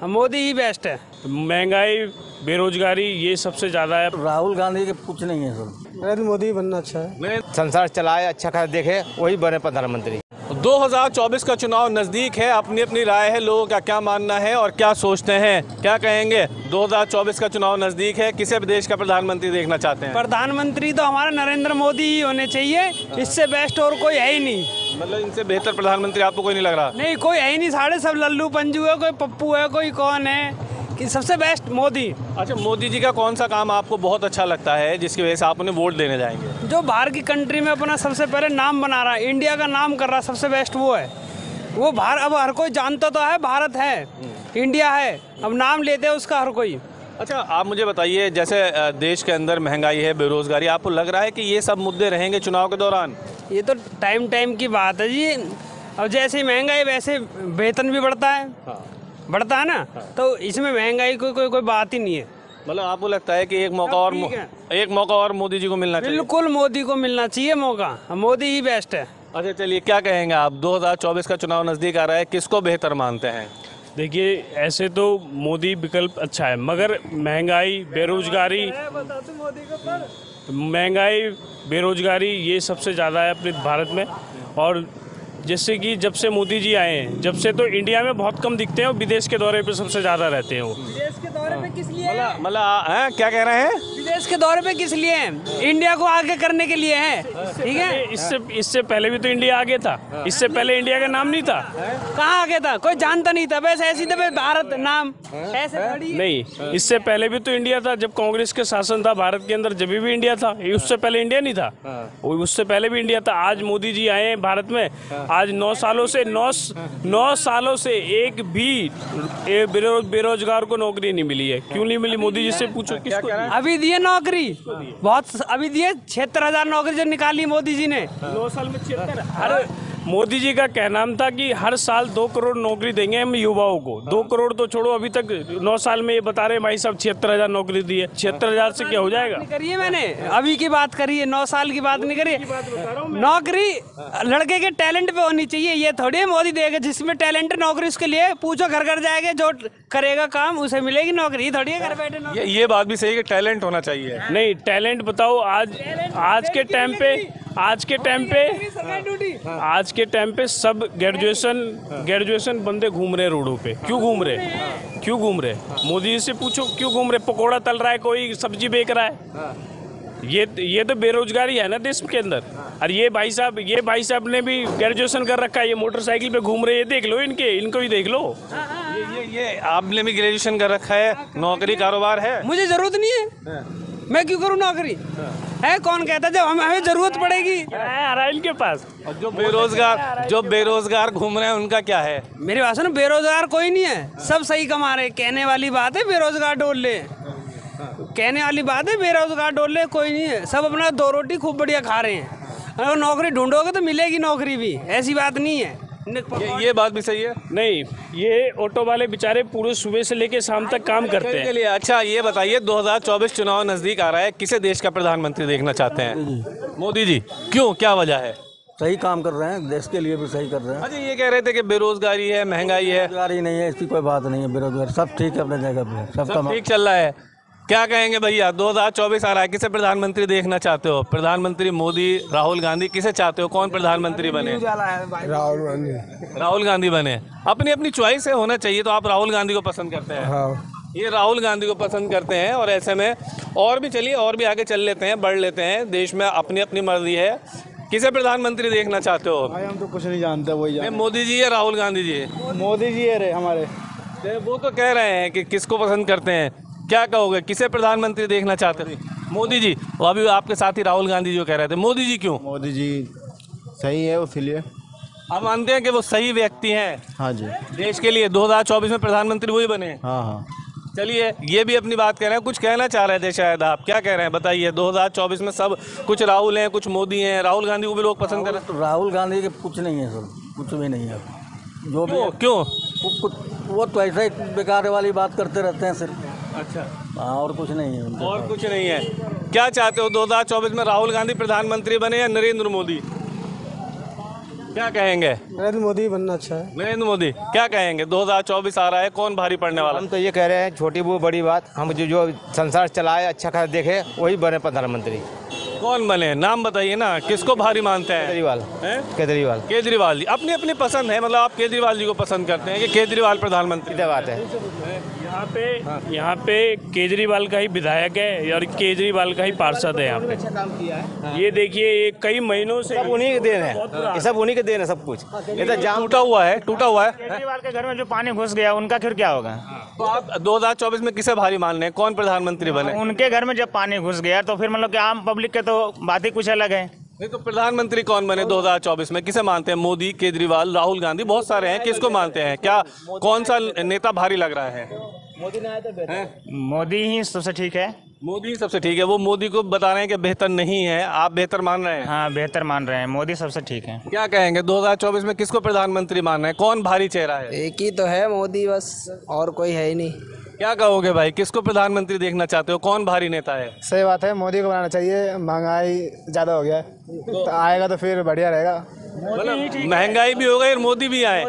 मोदी ही best है। महंगाई, बेरोजगारी ये सबसे ज़्यादा है। राहुल गांधी के कुछ नहीं है सर। नरेंद्र मोदी बनना अच्छा है। संसार चलाए, अच्छा खासा देखे, वही बने प्रधानमंत्री। 2024 का चुनाव नज़दीक है। अपनी अपनी राय है, लोगों का क्या मानना है और क्या सोचते हैं, क्या कहेंगे। 2024 का चुनाव नज़दीक है, किसे देश का प्रधानमंत्री देखना चाहते हैं? प्रधानमंत्री तो हमारा नरेंद्र मोदी ही होने चाहिए, इससे बेस्ट और कोई है ही नहीं। मतलब इनसे बेहतर प्रधानमंत्री आपको कोई नहीं लग रहा? नहीं, कोई है ही नहीं। साढ़े सब लल्लू पंजू है, कोई पप्पू है, कोई कौन है कि सबसे बेस्ट मोदी। अच्छा, मोदी जी का कौन सा काम आपको बहुत अच्छा लगता है जिसकी वजह से आप उन्हें वोट देने जाएंगे? जो बाहर की कंट्री में अपना सबसे पहले नाम बना रहा है, इंडिया का नाम कर रहा है, सबसे बेस्ट वो है। वो बाहर अब हर कोई जानता तो है, भारत है, इंडिया है, अब नाम लेते हैं उसका हर कोई। अच्छा, आप मुझे बताइए, जैसे देश के अंदर महंगाई है, बेरोजगारी, आपको लग रहा है कि ये सब मुद्दे रहेंगे चुनाव के दौरान? ये तो टाइम की बात है जी। अब जैसे महंगाई वैसे वेतन भी बढ़ता है। बढ़ता है ना। तो इसमें महंगाई कोई बात ही नहीं है। मतलब आपको लगता है कि एक मौका और मोदी जी को मिलना चाहिए? बिल्कुल मोदी को मिलना चाहिए मौका, मोदी ही बेस्ट है। अच्छा, चलिए, क्या कहेंगे आप? 2024 का चुनाव नज़दीक आ रहा है, किसको बेहतर मानते हैं? देखिए, ऐसे तो मोदी विकल्प अच्छा है, मगर महंगाई, बेरोजगारी ये सबसे ज़्यादा है अपने भारत में। और जैसे कि जब से मोदी जी आए हैं, जब से तो इंडिया में बहुत कम दिखते हैं और विदेश के दौरे पे सबसे ज़्यादा रहते हैं वो। विदेश के दौरे पे किस लिए? मतलब क्या कह रहे हैं? विदेश के दौरे पे किस लिए हैं? इंडिया को आगे करने के लिए है, ठीक है। इससे पहले भी तो इंडिया आगे था। इससे पहले इंडिया का नाम नहीं था। कहाँ आगे था? कोई जानता नहीं था। बस ऐसी तो भारत नाम ऐसे नहीं, इससे पहले भी तो इंडिया था। जब कांग्रेस के शासन था भारत के अंदर, जब भी इंडिया था। उससे पहले इंडिया नहीं था, उससे पहले भी इंडिया था। आज मोदी जी आए हैं भारत में। आज 9 सालों से एक भी बेरोजगार को नौकरी नहीं मिली है। क्यों नहीं मिली? मोदी जी से पूछो किसको। अभी दिए नौकरी, बहुत अभी दिए 76,000 नौकरी जो निकाली मोदी जी ने 9 साल में। 76। मोदी जी का कहना था कि हर साल 2 करोड़ नौकरी देंगे हम युवाओं को। 2 करोड़ तो छोड़ो, अभी तक 9 साल में ये बता रहे हैं भाई साहब 76,000 नौकरी दी है। 76,000 से क्या हो जाएगा? करिए, मैंने अभी की बात करी है, 9 साल की बात नहीं करी। नौकरी लड़के के टैलेंट पे होनी चाहिए, ये थोड़ी मोदी देगा। जिसमें टैलेंट है नौकरी उसके लिए पूछो, घर घर जाएगा, जो करेगा काम उसे मिलेगी नौकरी, थोड़ी है घर बैठे। ये बात भी सही है कि टैलेंट होना चाहिए। नहीं, टैलेंट बताओ। आज के टाइम पे सब ग्रेजुएशन बंदे घूम रहे रोडों पे। क्यों घूम रहे? मोदी जी से पूछो क्यों घूम रहे? पकोड़ा तल रहा है, कोई सब्जी बेच रहा है। ये तो बेरोजगारी है ना देश के अंदर। और ये भाई साहब ने भी ग्रेजुएशन कर रखा है, ये मोटरसाइकिल पे घूम रहे हैं। देख लो इनको ही देख लो। ये आपने भी ग्रेजुएशन कर रखा है, नौकरी कारोबार है? मुझे जरूरत नहीं है, मैं क्यों करूँ नौकरी? है कौन कहता जब हमें जरूरत पड़ेगी इनके पास। और जो बेरोजगार घूम रहे हैं उनका क्या है? मेरी बात सुनो, बेरोजगार कोई नहीं है, सब सही कमा रहे। कहने वाली बात है बेरोजगार डोल ले, कहने वाली बात है बेरोजगार डोल ले, कोई नहीं है। सब अपना 2 रोटी खूब बढ़िया खा रहे हैं। अगर नौकरी ढूंढोगे तो मिलेगी नौकरी भी, ऐसी बात नहीं है। ये बात भी सही है। नहीं, ये ऑटो वाले बेचारे पूरे सुबह से लेके शाम तक काम करते हैं। अच्छा, ये बताइए, 2024 चुनाव नजदीक आ रहा है, किसे देश का प्रधानमंत्री देखना चाहते हैं? मोदी जी। क्यों, क्या वजह है? सही काम कर रहे हैं, देश के लिए भी सही कर रहे हैं। अच्छा, ये कह रहे थे कि बेरोजगारी है, महंगाई है। बेरोजगारी नहीं है, इसकी कोई बात नहीं है। बेरोजगारी सब ठीक है, अपने जगह पे सब ठीक चल रहा है। क्या कहेंगे भैया, 2024 आ रहा है, किसे प्रधानमंत्री देखना चाहते हो? प्रधानमंत्री मोदी, राहुल गांधी, किसे चाहते हो? कौन प्रधानमंत्री बने? राहुल गांधी बने। अपनी अपनी चॉइस है, होना चाहिए। तो आप राहुल गांधी को पसंद करते हैं? हाँ। ये राहुल गांधी को पसंद करते हैं। और ऐसे में और भी चलिए, और भी आगे चल लेते हैं, बढ़ लेते हैं। देश में अपनी अपनी मर्जी है। किसे प्रधानमंत्री देखना चाहते हो? भाई हम तो कुछ नहीं जानते, वही मोदी जी या राहुल गांधी जी? मोदी जी है हमारे। वो तो कह रहे हैं कि किसको पसंद करते हैं। क्या कहोगे, किसे प्रधानमंत्री देखना चाहते थे? मोदी जी। और अभी आपके साथ ही राहुल गांधी जी कह रहे थे। मोदी जी क्यों? मोदी जी सही है, इसलिए आप मानते हैं कि वो सही व्यक्ति हैं? हाँ जी। देश के लिए 2024 में प्रधानमंत्री वही बने? हाँ। चलिए, ये भी अपनी बात कह रहे हैं, कुछ कहना चाह रहे थे शायद आप। क्या कह रहे हैं बताइए? 2024 में सब कुछ राहुल हैं, कुछ मोदी हैं। राहुल गांधी को भी लोग पसंद कर रहे हैं। राहुल गांधी के कुछ नहीं है सर, कुछ भी नहीं है। जो भी क्यों? वो तो ऐसा ही बेकार वाली बात करते रहते हैं सिर्फ। अच्छा। हाँ, और कुछ नहीं है। और कुछ नहीं है। क्या चाहते हो, 2024 में राहुल गांधी प्रधानमंत्री बने या नरेंद्र मोदी? क्या कहेंगे? नरेंद्र मोदी बनना अच्छा है। नरेंद्र मोदी क्या कहेंगे? 2024 आ रहा है, कौन भारी पड़ने वाला? हम तो ये कह रहे हैं, छोटी वो बड़ी बात, हम जो संसार चलाए, अच्छा खासा देखे, वही बने प्रधानमंत्री। कौन बने? नाम बताइए ना, किसको भारी मानते हैं? केजरीवाल। हैं? केजरीवाल केजरीवाल जी अपनी अपनी पसंद है, मतलब आप केजरीवाल जी को पसंद करते हैं कि केजरीवाल प्रधानमंत्री? सीधी बात है। यहाँ पे केजरीवाल का ही विधायक है और केजरीवाल का ही पार्षद है यहाँ पे। अच्छा काम किया है। ये देखिए, ये कई महीनों से सब उन्हीं के देन है, ये सब उन्हीं के देन है, सब कुछ। ये तो जाम टूटा हुआ है, टूटा हुआ है। केजरीवाल के घर में जो पानी घुस गया उनका फिर क्या होगा? तो आप 2024 में किसे भारी मान रहे हैं? कौन प्रधानमंत्री बने? उनके घर में जब पानी घुस गया तो फिर मतलब कि आम पब्लिक के तो बात ही कुछ अलग है। नहीं तो प्रधानमंत्री कौन बने 2024 में? किसे मानते हैं? मोदी, केजरीवाल, राहुल गांधी, बहुत सारे हैं, किसको मानते हैं? क्या कौन सा नेता भारी लग रहा है? मोदी ही सबसे ठीक है। मोदी ही सबसे ठीक है। वो मोदी को बता रहे हैं कि बेहतर नहीं है, आप बेहतर मान रहे हैं? हाँ, बेहतर मान रहे हैं, मोदी सबसे ठीक है। क्या कहेंगे 2024 में किसको प्रधानमंत्री मान रहे हैं? कौन भारी चेहरा है? एक ही तो है, मोदी, बस, और कोई है ही नहीं। क्या कहोगे भाई, किसको प्रधानमंत्री देखना चाहते हो? कौन भारी नेता है? सही बात है, मोदी को बनाना चाहिए। महंगाई ज़्यादा हो गया है, तो आएगा तो फिर बढ़िया रहेगा। मतलब महंगाई भी हो गई और मोदी भी आए,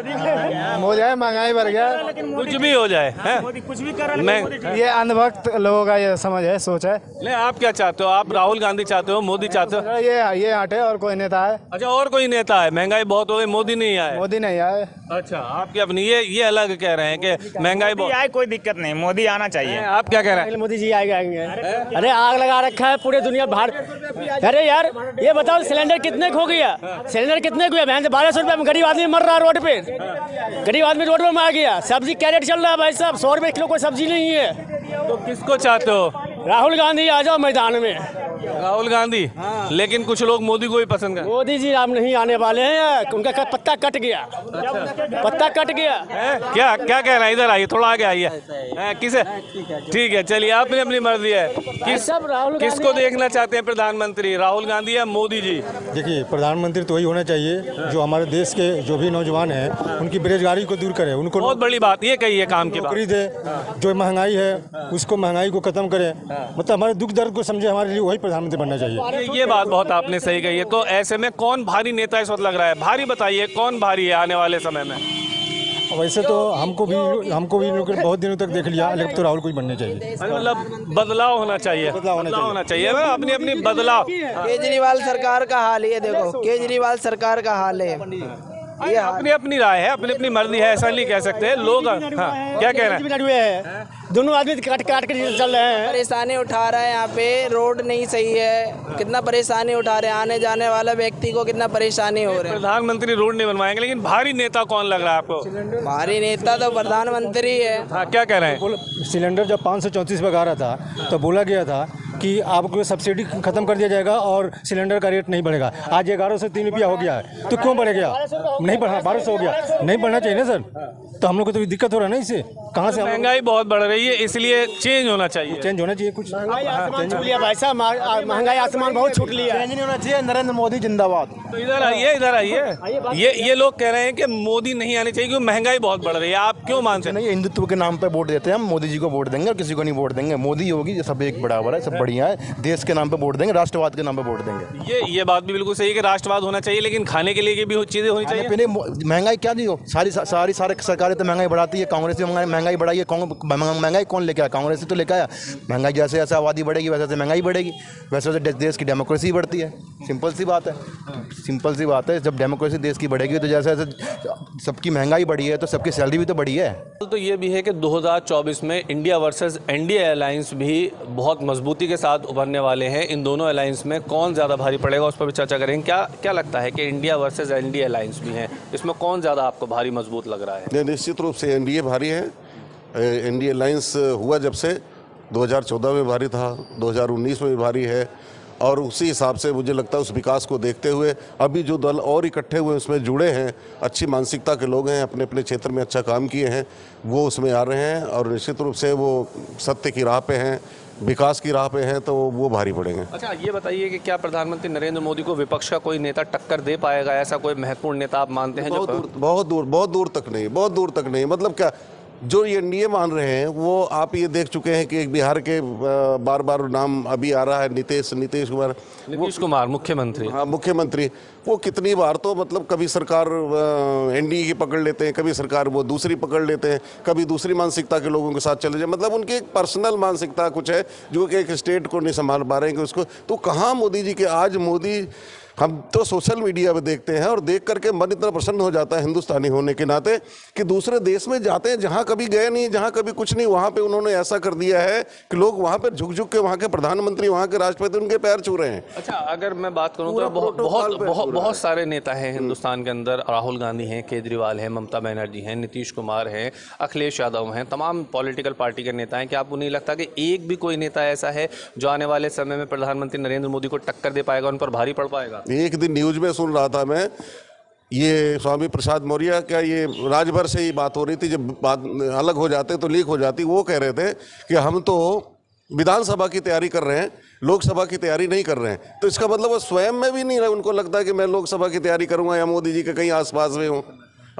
मोदी आए, महंगाई बढ़ गया, कुछ भी हो जाए, हैं? मोदी कुछ भी कर मैं ये अंधभक्त लोगों का ये समझ है, सोच है। नहीं, आप क्या चाहते हो? आप राहुल गांधी चाहते हो, मोदी चाहते हो? ये हटे और कोई नेता है? अच्छा, और कोई नेता है? महंगाई बहुत हो गई, मोदी नहीं आए। मोदी नहीं आए। अच्छा, आपकी अपनी ये अलग कह रहे हैं कि महंगाई बहुत। आए, कोई दिक्कत नहीं, मोदी आना चाहिए। आप क्या कह रहे हैं? मोदी जी आएंगे। अरे आग लगा रखा है पूरे दुनिया बाहर। अरे यार ये बताओ, सिलेंडर कितने खो गया? सिलेंडर कितने खो गया? 1200 रुपये में गरीब आदमी मर रहा है रोड पे। गरीब आदमी रोड पे मार गया। सब्जी क्या रेट चल रहा है भाई साहब? 100 रुपये किलो कोई सब्जी नहीं है। तो किसको चाहते हो? राहुल गांधी आ जाओ मैदान में। राहुल गांधी? लेकिन कुछ लोग मोदी को ही पसंद करते मोदी जी आप नहीं आने वाले हैं, उनका पत्ता कट गया। पत्ता कट गया। हैं? क्या क्या कह रहे हैं? इधर आइए, थोड़ा आगे आइए। किसे? ठीक है, चलिए, आपने अपनी मर्जी है। किसको देखना चाहते हैं प्रधानमंत्री, राहुल गांधी या मोदी जी? देखिए, प्रधानमंत्री तो वही होना चाहिए जो हमारे देश के जो भी नौजवान हैं उनकी बेरोजगारी को दूर करे, उनको बहुत बड़ी बात ये कही है, काम की बात। नौकरी दे, जो महंगाई है उसको महंगाई को खत्म करे, मतलब हमारे दुख दर्द को समझे, हमारे लिए वही प्रधानमंत्री बनना चाहिए। ये बात बहुत आपने सही कही है। तो ऐसे में कौन भारी नेता इस वक्त लग रहा है? भारी बताइए, कौन भारी है आने वाले समय में? वैसे तो हमको भी बहुत दिनों तक देख लिया, लेकिन तो राहुल को ही बनने चाहिए। मतलब बदलाव होना चाहिए, बदलाव होना चाहिए, अपनी अपनी बदलाव। केजरीवाल सरकार का हाल ये देखो, केजरीवाल सरकार का हाल है ये। अपनी अपनी राय है, अपनी अपनी मर्जी है, ऐसा नहीं कह सकते लोग। हाँ, क्या कह रहे हैं? दोनों आदमी काट के चल रहे हैं। परेशानी उठा रहा है यहाँ पे, रोड नहीं सही है, कितना परेशानी उठा रहे हैं, आने जाने वाला व्यक्ति को कितना परेशानी हो रही है। प्रधानमंत्री रोड नहीं बनवाएंगे, लेकिन भारी नेता कौन लग रहा है आपको? भारी नेता तो प्रधानमंत्री है। हाँ, क्या कह रहे हैं? सिलेंडर जब 534 रुपये आ रहा था तो बोला गया था कि आपको सब्सिडी खत्म कर दिया जाएगा और सिलेंडर का रेट नहीं बढ़ेगा। आज 1103 रुपया हो गया है, तो क्यों बढ़ गया? नहीं बढ़ा, 1200 हो गया। नहीं बढ़ना चाहिए ना सर, तो हम लोग को तो दिक्कत हो रहा है ना इससे। कहाँ से? महंगाई बहुत बढ़ रही है, इसलिए चेंज होना चाहिए। चेंज होना चाहिए कुछ। भाई साहब, महंगाई आसमान बहुत छूट लिया। चेंज नहीं होना चाहिए। नरेंद्र मोदी जिंदाबाद। तो इधर आइए, इधर आइए। ये लोग कह रहे हैं कि मोदी नहीं आनी चाहिए क्योंकि महंगाई बहुत बढ़ रही है। आप क्यों मानते हैं? नहीं, हिंदुत्व के नाम पे वोट देते हैं हम। मोदी जी को वोट देंगे और किसी को नहीं वोट देंगे। मोदी योगी ये सब एक बराबर है, सब बढ़िया है। देश के नाम पे वोट देंगे, राष्ट्रवाद के नाम पे वोट देंगे। ये बात भी बिल्कुल सही है कि राष्ट्रवाद होना चाहिए, लेकिन खाने के लिए भी चीजें होनी चाहिए। पहले महंगाई क्या दी हो? सारी सरकारें तो महंगाई बढ़ाती है। कांग्रेस ने महंगाई बढ़ाई है। महंगाई कौन लेके आया? कांग्रेस तो लेके आया। महंगाई जैसे जैसे आबादी बढ़ेगी वैसे वैसे महंगाई बढ़ेगी, वैसे वैसे देश की डेमोक्रेसी बढ़ती है। सिंपल सी बात है, सिंपल सी बात है। जब डेमोक्रेसी देश की बढ़ेगी तो जैसे जैसे सबकी महंगाई बढ़ी है तो सबकी सैलरी भी तो बढ़ी है। तो ये भी है कि 2024 में इंडिया वर्सेस एनडीए अलायंस भी बहुत मजबूती के साथ उभरने वाले हैं। इन दोनों अलायंस में कौन ज़्यादा भारी पड़ेगा उस पर भी चर्चा करेंगे। क्या लगता है कि इंडिया वर्सेस एनडीए अलायंस भी हैं, इसमें कौन ज़्यादा आपको भारी मजबूत लग रहा है? निश्चित रूप से एनडीए भारी है। एनडीए अलायंस हुआ जब से 2014 में भारी था, 2019 में भी भारी है, और उसी हिसाब से मुझे लगता है उस विकास को देखते हुए अभी जो दल और इकट्ठे हुए उसमें जुड़े हैं, अच्छी मानसिकता के लोग हैं, अपने अपने क्षेत्र में अच्छा काम किए हैं, वो उसमें आ रहे हैं और निश्चित रूप से वो सत्य की राह पे हैं, विकास की राह पे हैं, तो वो भारी पड़ेंगे। अच्छा, ये बताइए कि क्या प्रधानमंत्री नरेंद्र मोदी को विपक्ष का कोई नेता टक्कर दे पाएगा? ऐसा कोई महत्वपूर्ण नेता आप मानते हैं? बहुत दूर तक नहीं, बहुत दूर तक नहीं। मतलब क्या, जो ये एनडीए मान रहे हैं वो आप ये देख चुके हैं कि एक बिहार के बार बार नाम अभी आ रहा है नीतीश कुमार मुख्यमंत्री। हाँ, मुख्यमंत्री। वो कितनी बार तो मतलब कभी सरकार एनडीए की पकड़ लेते हैं, कभी सरकार वो दूसरी पकड़ लेते हैं, कभी दूसरी मानसिकता के लोगों के साथ चले जाए। मतलब उनकी एक पर्सनल मानसिकता कुछ है जो कि एक स्टेट को नहीं संभाल पा रहे हैं कि उसको। तो कहाँ मोदी जी के, आज मोदी हम तो सोशल मीडिया पे देखते हैं और देख करके मन इतना प्रसन्न हो जाता है हिंदुस्तानी होने के नाते कि दूसरे देश में जाते हैं जहां कभी गए नहीं, जहां कभी कुछ नहीं, वहां पे उन्होंने ऐसा कर दिया है कि लोग वहां पे झुक झुक के वहां के प्रधानमंत्री, वहां के राष्ट्रपति उनके पैर छू रहे हैं। अच्छा, अगर मैं बात करूं तो बहुत सारे नेता हैं हिंदुस्तान के अंदर। राहुल गांधी हैं, केजरीवाल हैं, ममता बनर्जी हैं, नीतीश कुमार हैं, अखिलेश यादव हैं, तमाम पॉलिटिकल पार्टी के नेता हैं। क्या आपको नहीं लगता कि एक भी कोई नेता ऐसा है जो आने वाले समय में प्रधानमंत्री नरेंद्र मोदी को टक्कर दे पाएगा, उन पर भारी पड़ पाएगा? एक दिन न्यूज में सुन रहा था मैं, ये स्वामी प्रसाद मौर्य, क्या ये राजभर से ही बात हो रही थी, जब बात अलग हो जाते तो लीक हो जाती, वो कह रहे थे कि हम तो विधानसभा की तैयारी कर रहे हैं, लोकसभा की तैयारी नहीं कर रहे हैं। तो इसका मतलब वो स्वयं में भी नहीं, उनको लगता है कि मैं लोकसभा की तैयारी करूंगा या मोदी जी के कहीं आसपास में हूँ।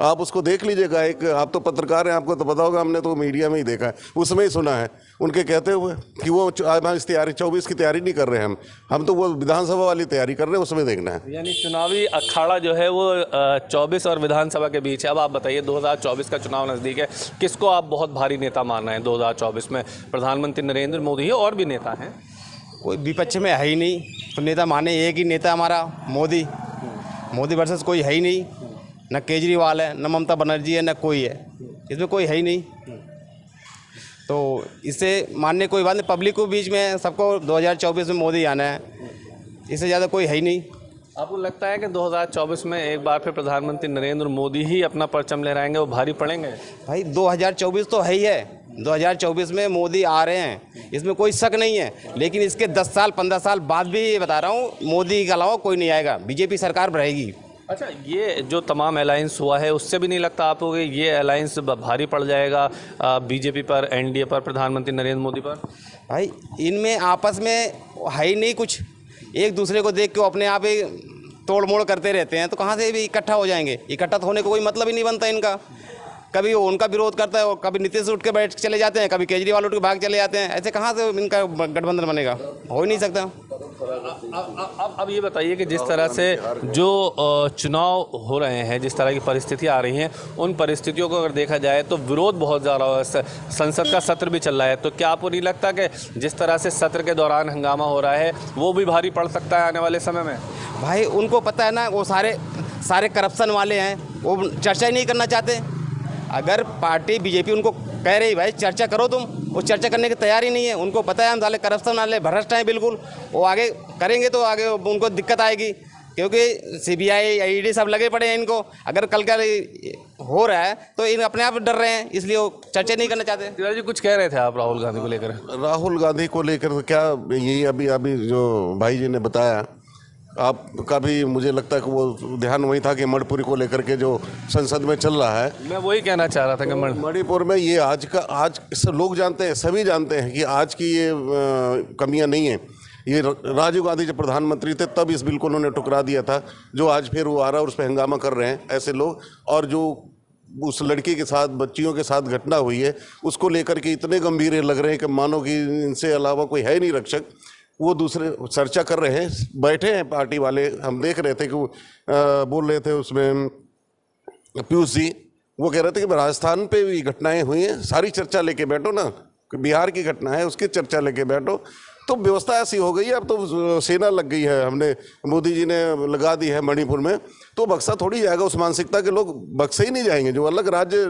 आप उसको देख लीजिएगा, एक आप तो पत्रकार हैं, आपको तो पता होगा, हमने तो मीडिया में ही देखा है, उसमें ही सुना है उनके कहते हुए कि वो इस तैयारी 24 की तैयारी नहीं कर रहे हैं, हम तो वो विधानसभा वाली तैयारी कर रहे हैं, उसमें देखना है। यानी चुनावी अखाड़ा जो है वो 24 और विधानसभा के बीच है। अब आप बताइए, 2024 का चुनाव नज़दीक है, किसको आप बहुत भारी नेता मान रहे हैं 2024 में? प्रधानमंत्री नरेंद्र मोदी है, और भी नेता हैं? कोई विपक्ष में है ही नहीं, तो नेता माने एक ही नेता हमारा मोदी। मोदी वर्सेस कोई है ही नहीं, न केजरीवाल है, न ममता बनर्जी है, न कोई है, इसमें कोई है ही नहीं। तो इससे मानने कोई बात नहीं, पब्लिक को बीच में सबको 2024 में मोदी आना है, इससे ज़्यादा कोई है ही नहीं। आपको लगता है कि 2024 में एक बार फिर प्रधानमंत्री नरेंद्र मोदी ही अपना परचम ले रहेंगे, वो भारी पड़ेंगे? भाई 2024 तो है ही है, 2024 में मोदी आ रहे हैं, इसमें कोई शक नहीं है। लेकिन इसके 10 साल 15 साल बाद भी बता रहा हूँ, मोदी के अलावा कोई नहीं आएगा, बीजेपी सरकार रहेगी। अच्छा, ये जो तमाम अलायंस हुआ है, उससे भी नहीं लगता आपको कि ये अलायंस भारी पड़ जाएगा बीजेपी पर, एनडीए पर, प्रधानमंत्री नरेंद्र मोदी पर? भाई इनमें आपस में है ही नहीं कुछ, एक दूसरे को देख के अपने आप ही तोड़ मोड़ करते रहते हैं, तो कहाँ से भी इकट्ठा हो जाएंगे? इकट्ठा होने का कोई मतलब ही नहीं बनता इनका। कभी वो उनका विरोध करता है और कभी नीतीश उठ के बैठ चले जाते हैं, कभी केजरीवाल उठ के भाग चले जाते हैं। ऐसे कहाँ से इनका गठबंधन बनेगा? हो ही नहीं सकता। अब ये बताइए कि जिस तरह से जो चुनाव हो रहे हैं, जिस तरह की परिस्थितियाँ आ रही हैं, उन परिस्थितियों को अगर देखा जाए तो विरोध बहुत ज़्यादा है, संसद का सत्र भी चल रहा है, तो क्या आपको नहीं लगता कि जिस तरह से सत्र के दौरान हंगामा हो रहा है वो भी भारी पड़ सकता है आने वाले समय में? भाई उनको पता है ना, वो सारे करप्शन वाले हैं, वो चर्चा ही नहीं करना चाहते। अगर पार्टी बीजेपी उनको कह रही भाई चर्चा करो तुम, वो चर्चा करने की तैयारी नहीं है। उनको पता है हम साले करप्शन वाले भ्रष्ट हैं बिल्कुल, वो आगे करेंगे तो आगे उनको दिक्कत आएगी, क्योंकि सीबीआई ईडी सब लगे पड़े हैं इनको। अगर कल का हो रहा है तो इन अपने आप डर रहे हैं, इसलिए वो चर्चा नहीं करना चाहते। तिवारी जी, कुछ कह रहे थे आप राहुल गांधी को लेकर? राहुल गांधी को लेकर क्या, यही अभी जो भाई जी ने बताया, आपका भी मुझे लगता है कि वो ध्यान वही था कि मणिपुर को लेकर के जो संसद में चल रहा है, मैं वही कहना चाह रहा था कि मणिपुर में ये आज लोग जानते हैं, सभी जानते हैं कि आज की ये कमियां नहीं है। ये राजीव गांधी जब प्रधानमंत्री थे तब इस बिल को उन्होंने ठुकरा दिया था, जो आज फिर वो आ रहा है और उस पर हंगामा कर रहे हैं ऐसे लोग। और जो उस लड़की के साथ, बच्चियों के साथ घटना हुई है, उसको लेकर के इतने गंभीर लग रहे हैं कि मानो कि इनसे अलावा कोई है नहीं रक्षक। वो दूसरे चर्चा कर रहे हैं, बैठे हैं पार्टी वाले, हम देख रहे थे कि वो बोल रहे थे उसमें पीयूष जी, वो कह रहे थे कि राजस्थान पे भी घटनाएं हुई हैं, सारी चर्चा लेके बैठो ना, बिहार की घटना है उसकी चर्चा लेके बैठो। तो व्यवस्था ऐसी हो गई है, अब तो सेना लग गई है, हमने मोदी जी ने लगा दी है मणिपुर में, तो बक्सा थोड़ी जाएगा उस मानसिकता के लोग, बक्से ही नहीं जाएंगे। जो अलग राज्य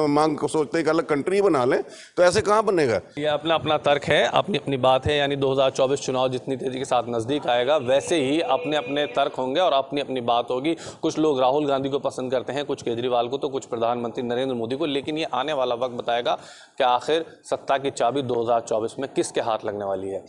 मांग को सोचते हैं कि अलग कंट्री बना लें, तो ऐसे कहाँ बनेगा? ये अपना अपना तर्क है, अपनी अपनी बात है। यानी 2024 चुनाव जितनी तेजी के साथ नज़दीक आएगा, वैसे ही अपने अपने तर्क होंगे और अपनी अपनी बात होगी। कुछ लोग राहुल गांधी को पसंद करते हैं, कुछ केजरीवाल को, तो कुछ प्रधानमंत्री नरेंद्र मोदी को। लेकिन ये आने वाला वक्त बताएगा कि आखिर सत्ता की चाबी 2024 में किसके हाथ लगने वाली है।